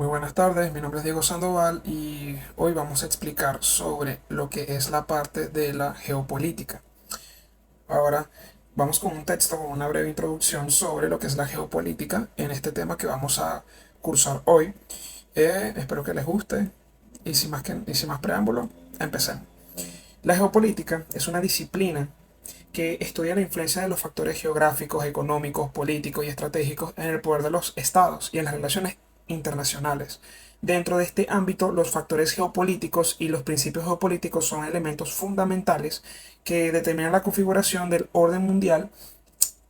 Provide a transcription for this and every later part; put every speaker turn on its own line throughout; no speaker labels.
Muy buenas tardes, mi nombre es Diego Sandoval y hoy vamos a explicar sobre lo que es la parte de la geopolítica. Ahora vamos con un texto, con una breve introducción sobre lo que es la geopolítica en este tema que vamos a cursar hoy. Espero que les guste y sin más preámbulo, empecemos. La geopolítica es una disciplina que estudia la influencia de los factores geográficos, económicos, políticos y estratégicos en el poder de los estados y en las relaciones internacionales. Dentro de este ámbito, los factores geopolíticos y los principios geopolíticos son elementos fundamentales que determinan la configuración del orden mundial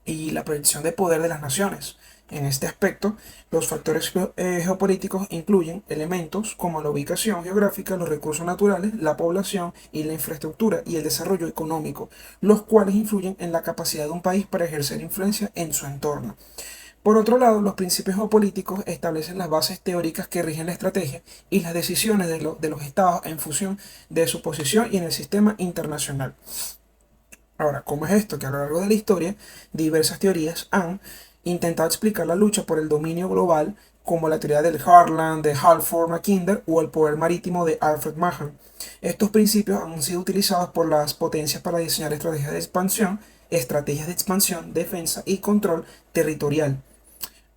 y la proyección de poder de las naciones. En este aspecto, los factores geopolíticos incluyen elementos como la ubicación geográfica, los recursos naturales, la población y la infraestructura y el desarrollo económico, los cuales influyen en la capacidad de un país para ejercer influencia en su entorno. Por otro lado, los principios geopolíticos establecen las bases teóricas que rigen la estrategia y las decisiones de los estados en función de su posición y en el sistema internacional. Ahora, ¿cómo es esto? Que a lo largo de la historia, diversas teorías han intentado explicar la lucha por el dominio global, como la teoría del Heartland de Halford Mackinder o el poder marítimo de Alfred Mahan. Estos principios han sido utilizados por las potencias para diseñar estrategias de expansión, defensa y control territorial.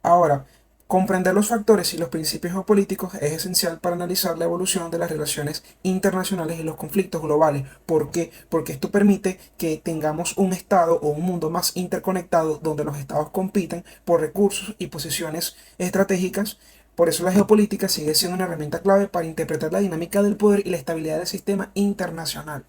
Ahora, comprender los factores y los principios geopolíticos es esencial para analizar la evolución de las relaciones internacionales y los conflictos globales. ¿Por qué? Porque esto permite que tengamos un estado o un mundo más interconectado donde los estados compiten por recursos y posiciones estratégicas. Por eso la geopolítica sigue siendo una herramienta clave para interpretar la dinámica del poder y la estabilidad del sistema internacional.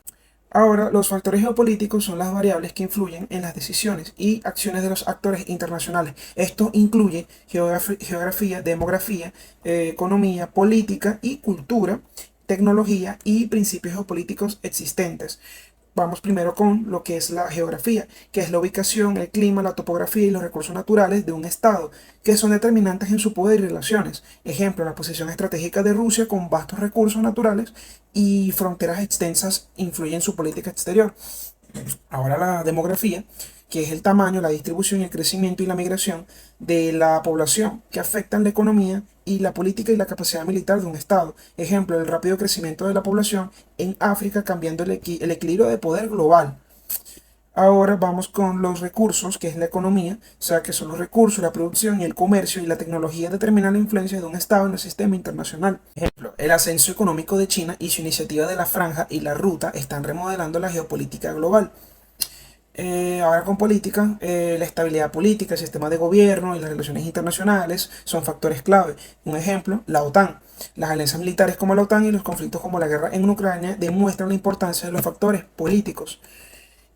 Ahora, los factores geopolíticos son las variables que influyen en las decisiones y acciones de los actores internacionales. Esto incluye geografía, demografía, economía, política y cultura, tecnología y principios geopolíticos existentes. Vamos primero con lo que es la geografía, que es la ubicación, el clima, la topografía y los recursos naturales de un estado, que son determinantes en su poder y relaciones. Ejemplo, la posición estratégica de Rusia con vastos recursos naturales y fronteras extensas influye en su política exterior. Ahora la demografía, que es el tamaño, la distribución, el crecimiento y la migración de la población, que afectan la economía y la política y la capacidad militar de un Estado. Ejemplo, el rápido crecimiento de la población en África cambiando el equilibrio de poder global. Ahora vamos con los recursos, que es la economía, o sea, que son los recursos, la producción y el comercio y la tecnología determinan la influencia de un Estado en el sistema internacional. Ejemplo, el ascenso económico de China y su iniciativa de la Franja y la Ruta están remodelando la geopolítica global. Ahora con política, la estabilidad política, el sistema de gobierno y las relaciones internacionales son factores clave. Un ejemplo, la OTAN. Las alianzas militares como la OTAN y los conflictos como la guerra en Ucrania demuestran la importancia de los factores políticos.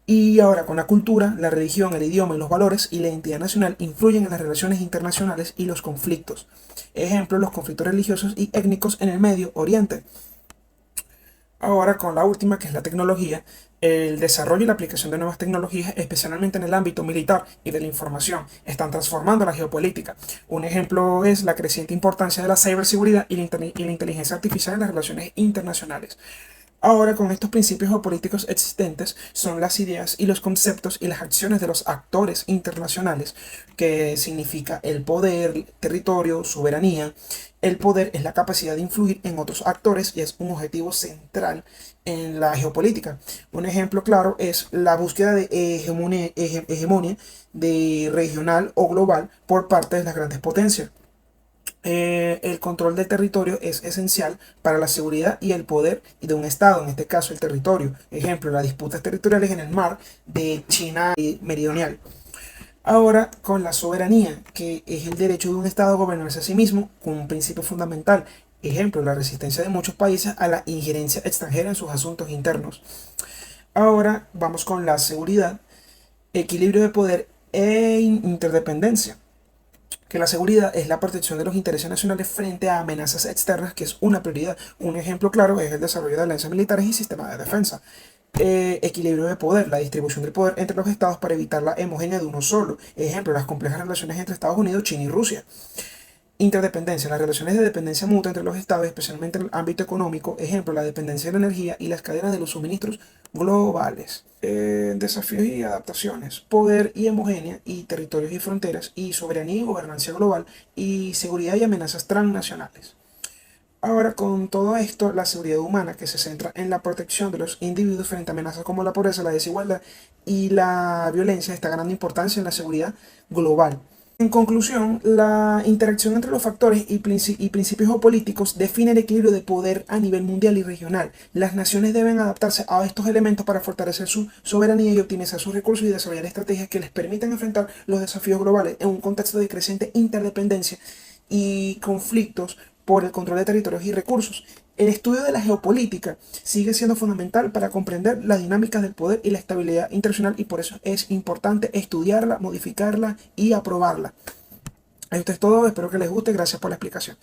Y ahora con la cultura, la religión, el idioma y los valores y la identidad nacional influyen en las relaciones internacionales y los conflictos. Ejemplo, los conflictos religiosos y étnicos en el Medio Oriente. Ahora con la última, que es la tecnología, el desarrollo y la aplicación de nuevas tecnologías, especialmente en el ámbito militar y de la información, están transformando la geopolítica. Un ejemplo es la creciente importancia de la ciberseguridad y la inteligencia artificial en las relaciones internacionales. Ahora, con estos principios geopolíticos existentes, son las ideas y los conceptos y las acciones de los actores internacionales, que significa el poder, territorio, soberanía. El poder es la capacidad de influir en otros actores y es un objetivo central en la geopolítica. Un ejemplo claro es la búsqueda de hegemonía de regional o global por parte de las grandes potencias. El control del territorio es esencial para la seguridad y el poder de un Estado, en este caso el territorio. Ejemplo, las disputas territoriales en el mar de China meridional. Ahora, con la soberanía, que es el derecho de un Estado a gobernarse a sí mismo, con un principio fundamental. Ejemplo, la resistencia de muchos países a la injerencia extranjera en sus asuntos internos. Ahora vamos con la seguridad, equilibrio de poder e interdependencia, que la seguridad es la protección de los intereses nacionales frente a amenazas externas, que es una prioridad. Un ejemplo claro es el desarrollo de alianzas militares y sistemas de defensa. Equilibrio de poder, la distribución del poder entre los estados para evitar la homogénea de uno solo. Ejemplo, las complejas relaciones entre Estados Unidos, China y Rusia. Interdependencia, las relaciones de dependencia mutua entre los estados, especialmente en el ámbito económico. Ejemplo, la dependencia de la energía y las cadenas de los suministros globales. Desafíos y adaptaciones, poder y homogénea y territorios y fronteras y soberanía y gobernanza global y seguridad y amenazas transnacionales. Ahora, con todo esto, la seguridad humana, que se centra en la protección de los individuos frente a amenazas como la pobreza, la desigualdad y la violencia, está ganando importancia en la seguridad global. En conclusión, la interacción entre los factores y principios geopolíticos define el equilibrio de poder a nivel mundial y regional. Las naciones deben adaptarse a estos elementos para fortalecer su soberanía y optimizar sus recursos y desarrollar estrategias que les permitan enfrentar los desafíos globales en un contexto de creciente interdependencia y conflictos por el control de territorios y recursos. El estudio de la geopolítica sigue siendo fundamental para comprender las dinámicas del poder y la estabilidad internacional, y por eso es importante estudiarla, modificarla y aprobarla. Esto es todo, espero que les guste, gracias por la explicación.